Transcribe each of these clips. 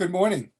Good morning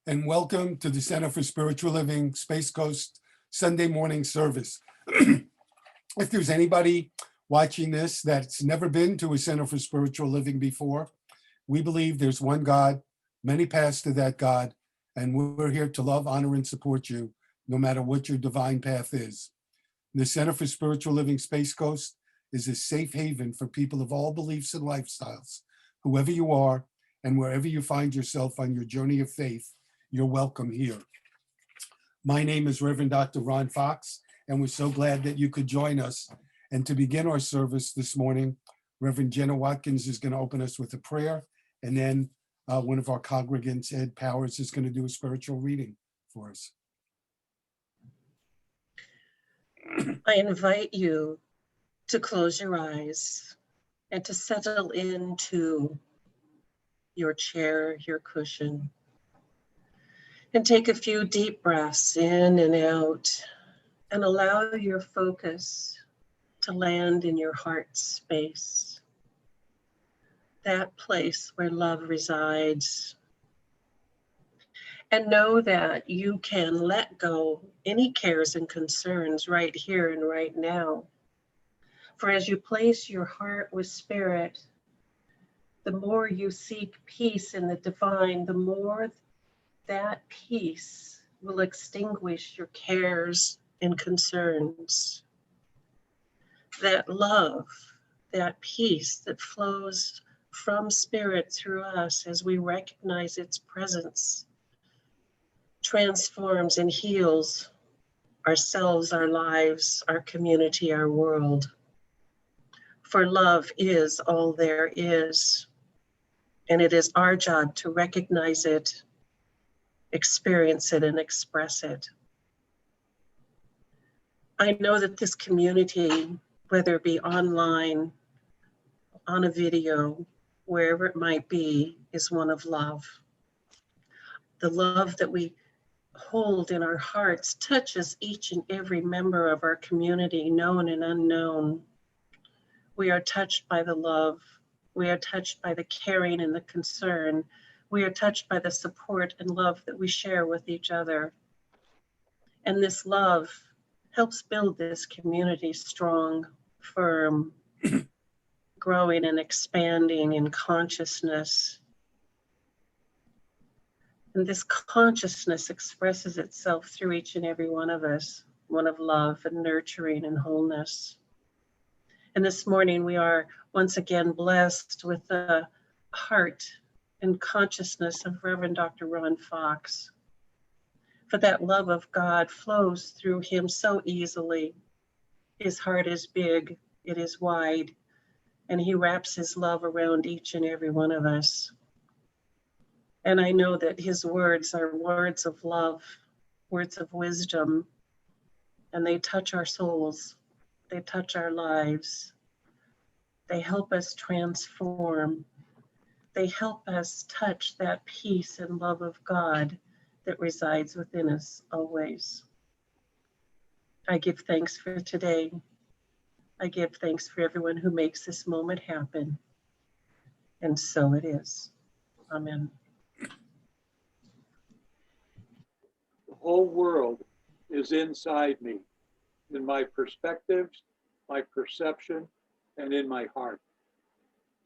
and welcome to the Center for Spiritual Living Space Coast Sunday morning service. If there's anybody watching this that's never been to a Center for Spiritual Living before, we believe there's one God, many paths to that God, and we're here to love, honor, and support you no matter what your divine path is. The Center for Spiritual Living Space Coast is a safe haven for people of all beliefs and lifestyles. Whoever you are and wherever you find yourself on your journey of faith, you're welcome here. My name is Reverend Dr. Ron Fox, and we're so glad that you could join us. And to begin our service this morning, Reverend Jenna Watkins is going to open us with a prayer, and then one of our congregants, Ed Powers, is going to do a spiritual reading for us. I invite you to close your eyes and to settle into your chair, your cushion, and take a few deep breaths in and out, and allow your focus to land in your heart space, that place where love resides. And know that you can let go any cares and concerns right here and right now. For as you place your heart with spirit, the more you seek peace in the divine, the more that peace will extinguish your cares and concerns. That love, that peace that flows from spirit through us as we recognize its presence, transforms and heals ourselves, our lives, our community, our world. For love is all there is, and it is our job to recognize it, experience it, and express it. I know that this community, whether it be online, on a video, wherever it might be, is one of love. The love that we hold in our hearts touches each and every member of our community, known and unknown. We are touched by the love. We are touched by the caring and the concern. We are touched by the support and love that we share with each other. And this love helps build this community strong, firm, growing and expanding in consciousness. And this consciousness expresses itself through each and every one of us, one of love and nurturing and wholeness. And this morning we are once again blessed with the heart and consciousness of Reverend Dr. Ron Fox. For that love of God flows through him so easily. His heart is big, it is wide, and he wraps his love around each and every one of us. And I know that his words are words of love, words of wisdom, and they touch our souls. They touch our lives. They help us transform. They help us touch that peace and love of God that resides within us always. I give thanks for today. I give thanks for everyone who makes this moment happen. And so it is. Amen. The whole world is inside me, in my perspectives, my perception, and in my heart.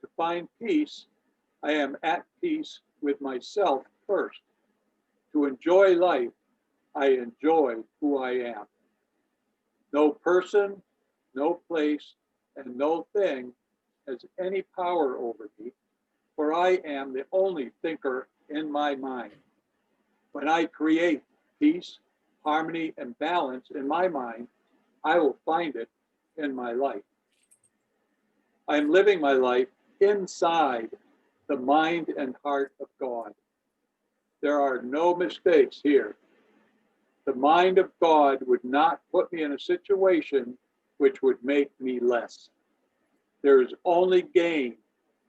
To find peace, I am at peace with myself first. To enjoy life, I enjoy who I am. No person, no place, and no thing has any power over me, for I am the only thinker in my mind. When I create peace, harmony, and balance in my mind, I will find it in my life. I am living my life inside the mind and heart of God. There are no mistakes here. The mind of God would not put me in a situation which would make me less. There is only gain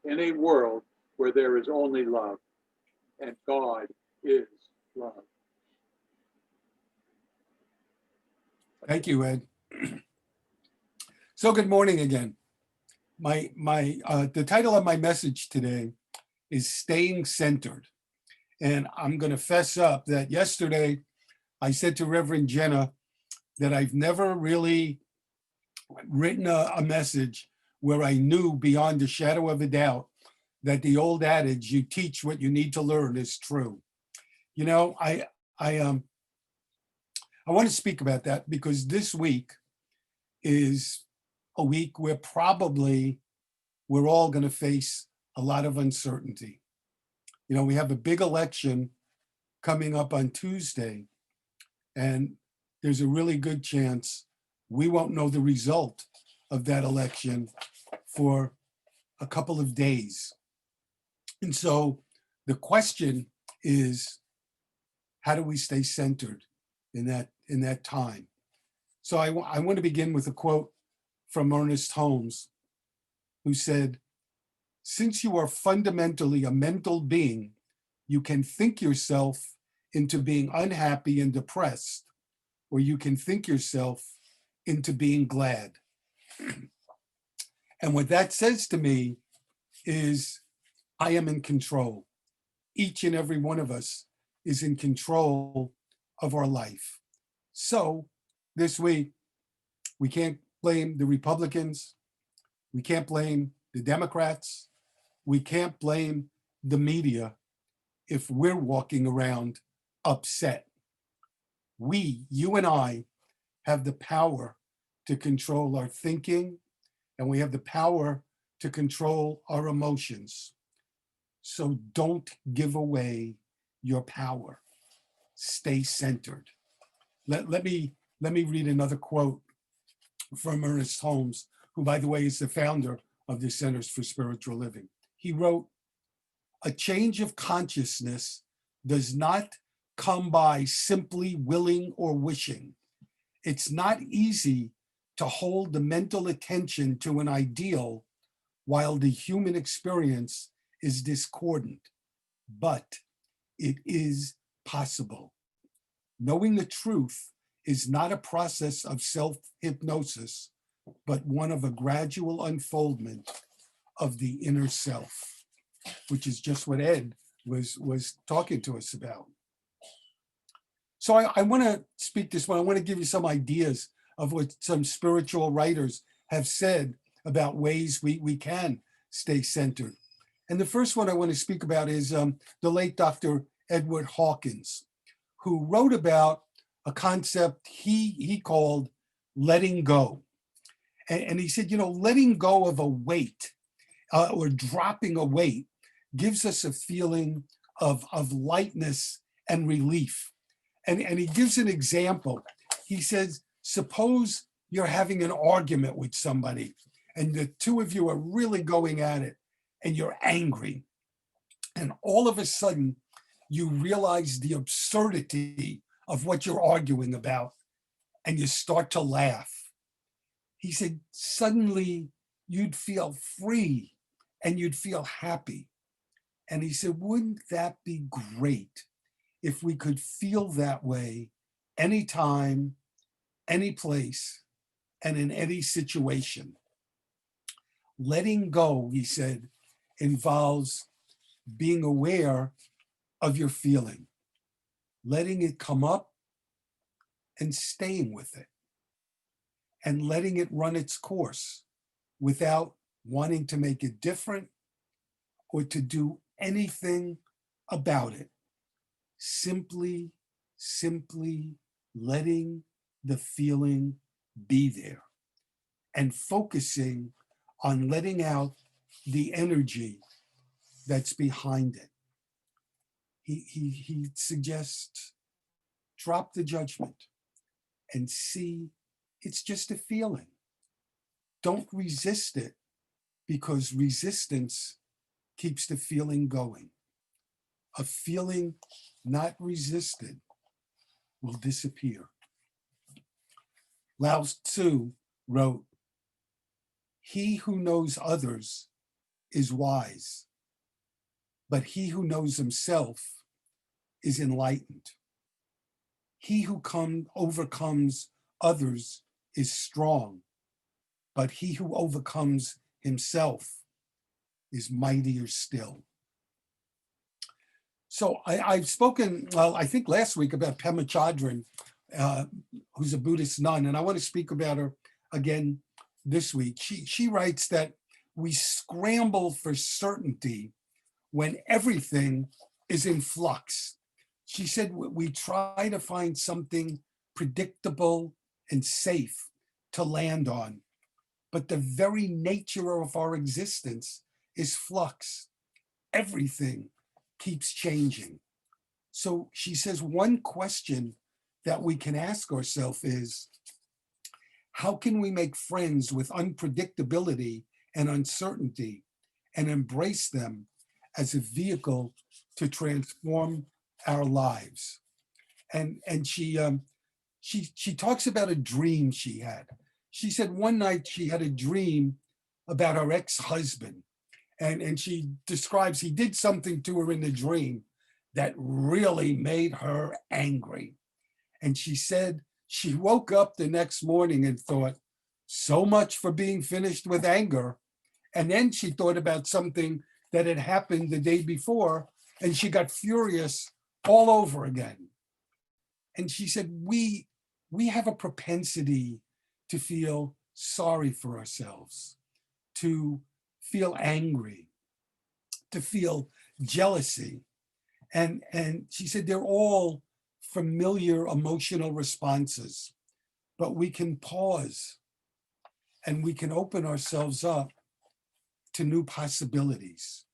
in a world where there is only love, and God is love. Thank you, Ed. So good morning again. The title of my message today is Staying Centered. And I'm going to fess up that yesterday I said to Reverend Jenna that I've never really written a message where I knew beyond a shadow of a doubt that the old adage, you teach what you need to learn, is true. You know, I want to speak about that because this week is a week where probably we're all going to face a lot of uncertainty. You know, we have a big election coming up on Tuesday, and there's a really good chance we won't know the result of that election for a couple of days. And so the question is, how do we stay centered in that time? So I want to begin with a quote from Ernest Holmes, who said, "Since you are fundamentally a mental being, you can think yourself into being unhappy and depressed, or you can think yourself into being glad." And what that says to me is I am in control. Each and every one of us is in control of our life. So this week, we can't blame the Republicans. We can't blame the Democrats. We can't blame the media if we're walking around upset. We, you and I, have the power to control our thinking, and we have the power to control our emotions. So don't give away your power. Stay centered. Let me read another quote from Ernest Holmes, who, by the way, is the founder of the Centers for Spiritual Living. He wrote, "A change of consciousness does not come by simply willing or wishing. It's not easy to hold the mental attention to an ideal while the human experience is discordant, but it is possible. Knowing the truth is not a process of self-hypnosis, but one of a gradual unfoldment of the inner self," which is just what Ed was talking to us about. So I want to speak this one. I want to give you some ideas of what some spiritual writers have said about ways we can stay centered. And the first one I want to speak about is the late Dr. Edward Hawkins, who wrote about a concept he called letting go. And he said, you know, letting go of a weight or dropping a weight gives us a feeling of lightness and relief. And he gives an example. He says, suppose you're having an argument with somebody and the two of you are really going at it and you're angry. And all of a sudden, you realize the absurdity of what you're arguing about and you start to laugh. He said, suddenly you'd feel free and you'd feel happy. And he said, wouldn't that be great if we could feel that way anytime, any place, and in any situation? Letting go, he said, involves being aware of your feeling, letting it come up and staying with it, and letting it run its course without wanting to make it different or to do anything about it. Simply letting the feeling be there and focusing on letting out the energy that's behind it. He suggests drop the judgment and see it's just a feeling. Don't resist it, because resistance keeps the feeling going. A feeling not resisted will disappear. Lao Tzu wrote, "He who knows others is wise, but he who knows himself is enlightened. He who overcomes others is strong, but he who overcomes himself is mightier still." So I've spoken, well, I think last week about Pema Chodron, uh, who's a Buddhist nun, and I want to speak about her again this week. She writes that we scramble for certainty when everything is in flux. She said we try to find something predictable and safe to land on, but the very nature of our existence is flux. Everything keeps changing. So she says one question that we can ask ourselves is, how can we make friends with unpredictability and uncertainty and embrace them as a vehicle to transform our lives? And she talks about a dream she had. She said one night she had a dream about her ex-husband, and she describes he did something to her in the dream that really made her angry. And she said she woke up the next morning and thought, so much for being finished with anger. And then she thought about something that had happened the day before, and she got furious all over again. And she said, we have a propensity to feel sorry for ourselves, to feel angry, to feel jealousy. And she said they're all familiar emotional responses, but we can pause and we can open ourselves up to new possibilities.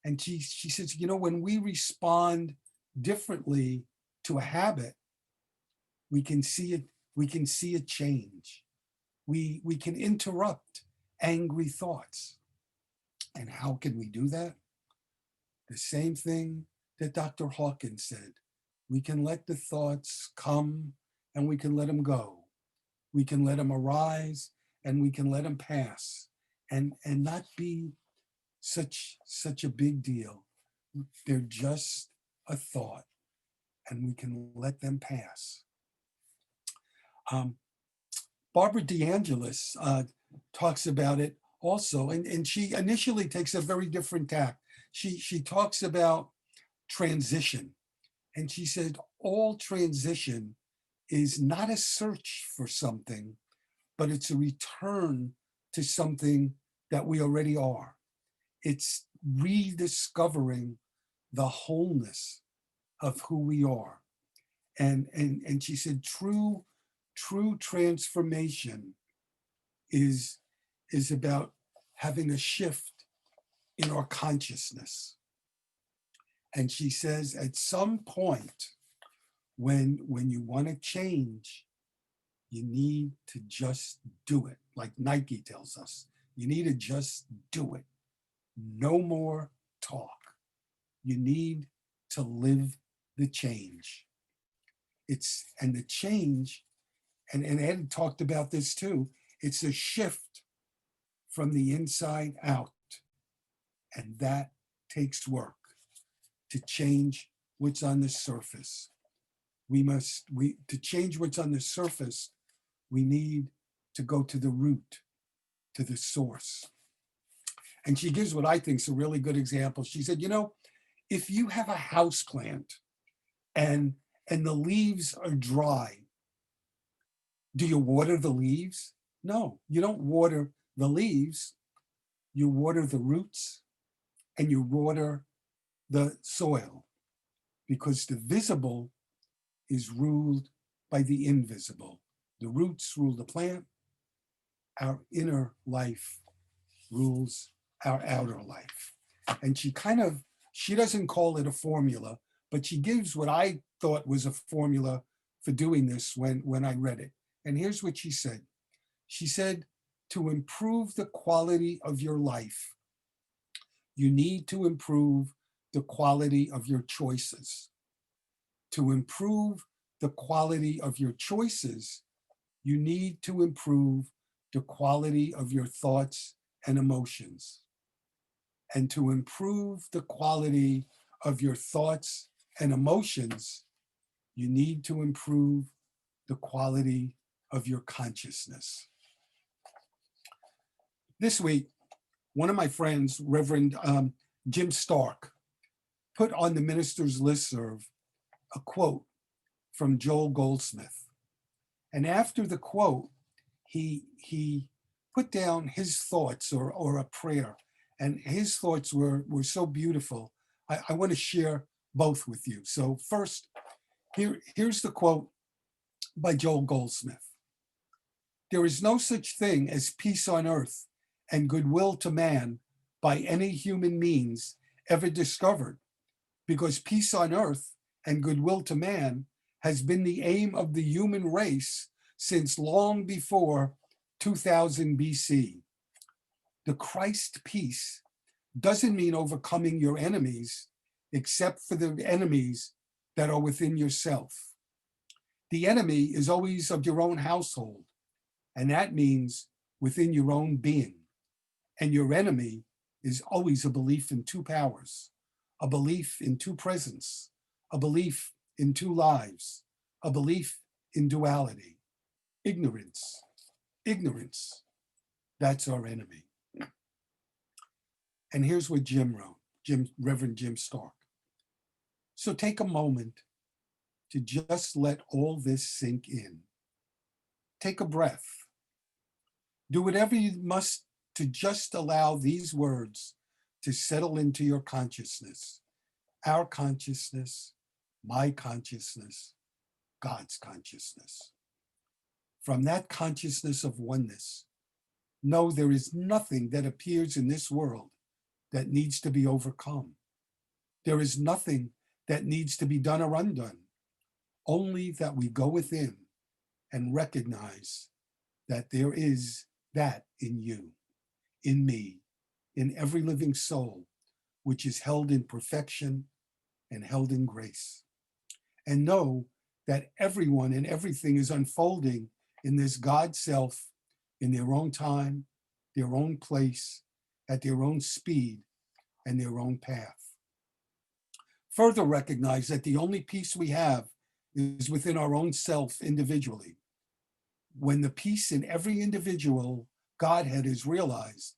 And she says, when we respond differently to a habit, we can see it change. We can interrupt angry thoughts. And how can we do that? The same thing that Dr. Hawkins said. We can let the thoughts come and we can let them go. We can let them arise and we can let them pass and not be such a big deal. They're just a thought and we can let them pass. Barbara DeAngelis talks about it also, and she initially takes a very different tack. She talks about transition, and she said all transition is not a search for something, but it's a return to something that we already are. It's rediscovering the wholeness of who we are. And she said true transformation is about having a shift in our consciousness. And she says at some point when you want to change, you need to just do it. Like Nike tells us, you need to just do it. No more talk. You need to live the change. And the change, and Ed talked about this too, it's a shift from the inside out. And that takes work to change what's on the surface. To change what's on the surface, we need to go to the root, to the source. And she gives what I think is a really good example. She said, if you have a house plant and the leaves are dry, do you water the leaves? No, you don't water the leaves. You water the roots and you water the soil, because the visible is ruled by the invisible. The roots rule the plant. Our inner life rules our outer life. And she doesn't call it a formula, but she gives what I thought was a formula for doing this when I read it. And here's what she said. She said, to improve the quality of your life, you need to improve the quality of your choices. To improve the quality of your choices, you need to improve the quality of your thoughts and emotions. And to improve the quality of your thoughts and emotions, you need to improve the quality of your consciousness. This week, one of my friends, Reverend Jim Stark, put on the minister's listserv a quote from Joel Goldsmith. And after the quote, he put down his thoughts or a prayer. And his thoughts were so beautiful. I want to share both with you. So first, here's the quote by Joel Goldsmith. There is no such thing as peace on earth and goodwill to man by any human means ever discovered, because peace on earth and goodwill to man has been the aim of the human race since long before 2000 BC. The Christ peace doesn't mean overcoming your enemies, except for the enemies that are within yourself. The enemy is always of your own household, and that means within your own being. And your enemy is always a belief in two powers, a belief in two presence, a belief in two lives, a belief in duality. Ignorance, that's our enemy. And here's what Jim wrote, Reverend Jim Stark. So take a moment to just let all this sink in. Take a breath. Do whatever you must to just allow these words to settle into your consciousness. Our consciousness, my consciousness, God's consciousness. From that consciousness of oneness, know there is nothing that appears in this world that needs to be overcome. There is nothing that needs to be done or undone, only that we go within and recognize that there is that in you, in me, in every living soul, which is held in perfection and held in grace. And know that everyone and everything is unfolding in this God self in their own time, their own place, at their own speed, and their own path. Further recognize that the only peace we have is within our own self individually. When the peace in every individual Godhead is realized,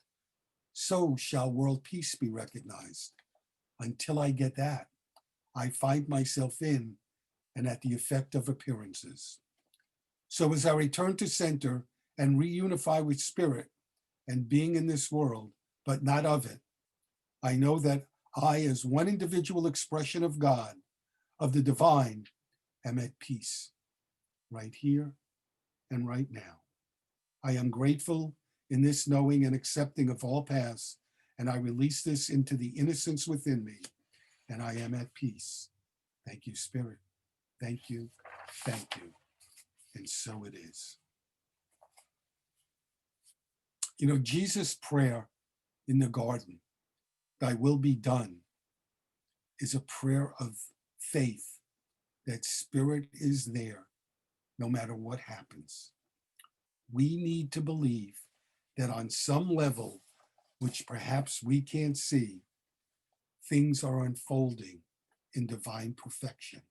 so shall world peace be recognized. Until I get that, I find myself in and at the effect of appearances. So as I return to center and reunify with spirit and being in this world, but not of it, I know that I, as one individual expression of God, of the divine, am at peace right here and right now. I am grateful in this knowing and accepting of all paths, and I release this into the innocence within me, and I am at peace. Thank you, Spirit. Thank you. Thank you. And so it is. You know, Jesus' prayer in the garden, thy will be done, is a prayer of faith that spirit is there no matter what happens. We need to believe that on some level, which perhaps we can't see, things are unfolding in divine perfection,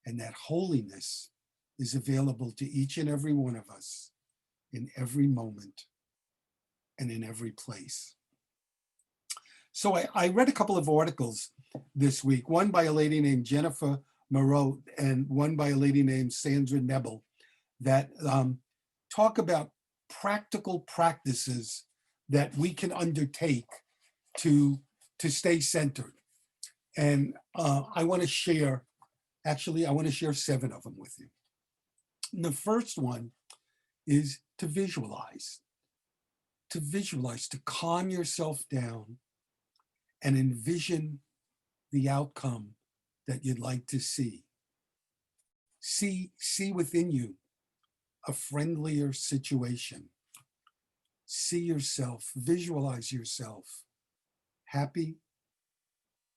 and that holiness is available to each and every one of us in every moment and in every place. So I read a couple of articles this week, one by a lady named Jennifer Moreau and one by a lady named Sandra Nebel, that talk about practical practices that we can undertake to stay centered. And I want to share 7 of them with you. And the first one is to visualize, to calm yourself down and envision the outcome that you'd like to see. See within you a friendlier situation. See yourself, visualize yourself happy,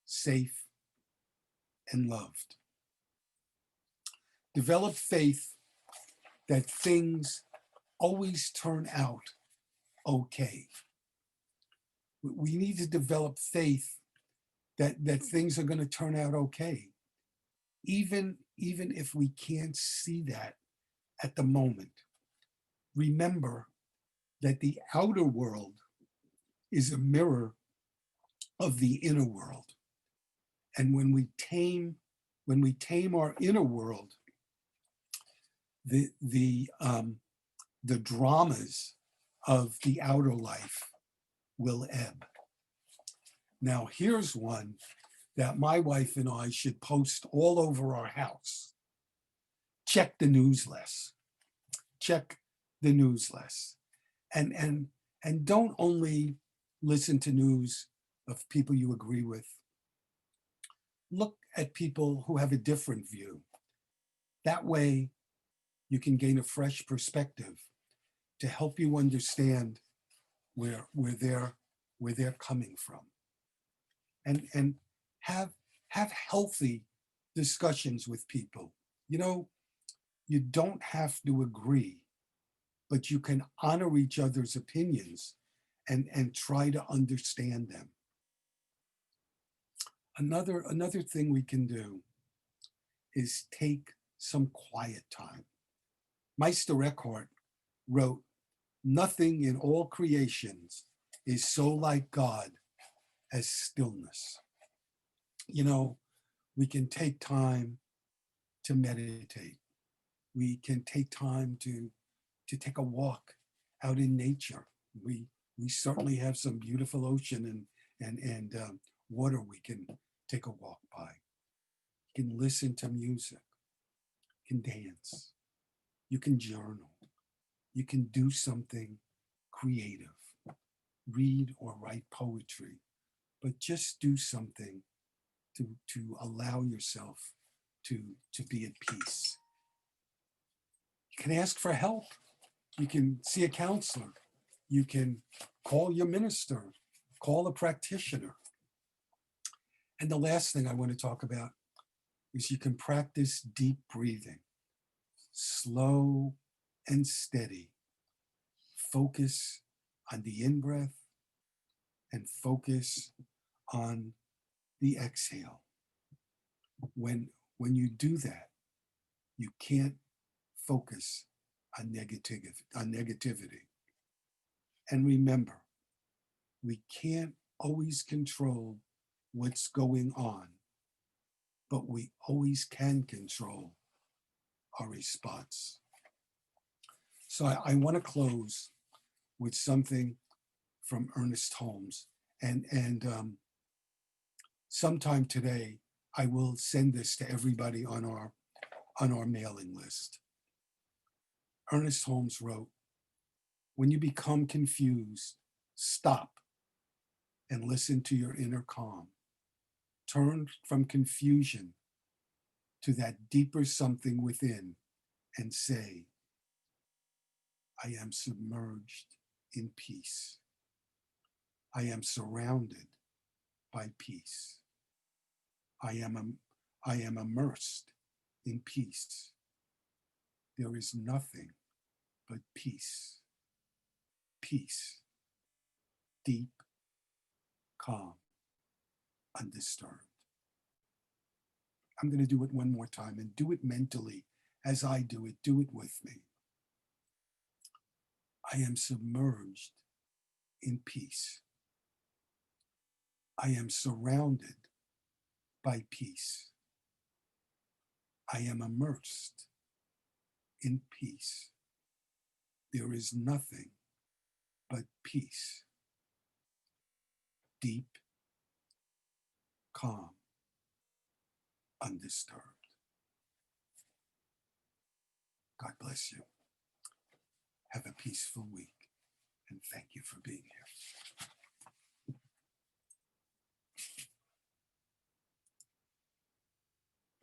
safe, and loved. Develop faith that things always turn out okay. We need to develop faith that things are going to turn out okay, even if we can't see that at the moment. Remember that the outer world is a mirror of the inner world, And when we tame our inner world, the dramas of the outer life will ebb. Now, here's one that my wife and I should post all over our house. Check the news less. Check the news less. And don't only listen to news of people you agree with. Look at people who have a different view. That way, you can gain a fresh perspective to help you understand where they're coming from. And have healthy discussions with people. You know, you don't have to agree, but you can honor each other's opinions and try to understand them. Another thing we can do is take some quiet time. Meister Eckhart wrote, "Nothing in all creations is so like God as stillness." You know, we can take time to meditate. We can take time to take a walk out in nature. We certainly have some beautiful ocean and water we can take a walk by. You can listen to music. You can dance. You can journal. You can do something creative. Read or write poetry, but just do something to allow yourself to be at peace. You can ask for help. You can see a counselor. You can call your minister, call a practitioner. And the last thing I want to talk about is you can practice deep breathing, slow and steady. Focus on the in-breath and focus on the exhale. When you do that, you can't focus on negativity. And remember, we can't always control what's going on, but we always can control our response. So I want to close with something from Ernest Holmes. And sometime today, I will send this to everybody on our mailing list. Ernest Holmes wrote, "When you become confused, stop and listen to your inner calm. Turn from confusion to that deeper something within and say, I am submerged in peace. I am surrounded by peace. I am immersed in peace. There is nothing but peace. Peace, deep, calm, undisturbed." I'm going to do it one more time and do it mentally as I do it. Do it with me. I am submerged in peace. I am surrounded by peace. I am immersed in peace. There is nothing but peace. Deep, calm, undisturbed. God bless you. Have a peaceful week, and thank you for being here.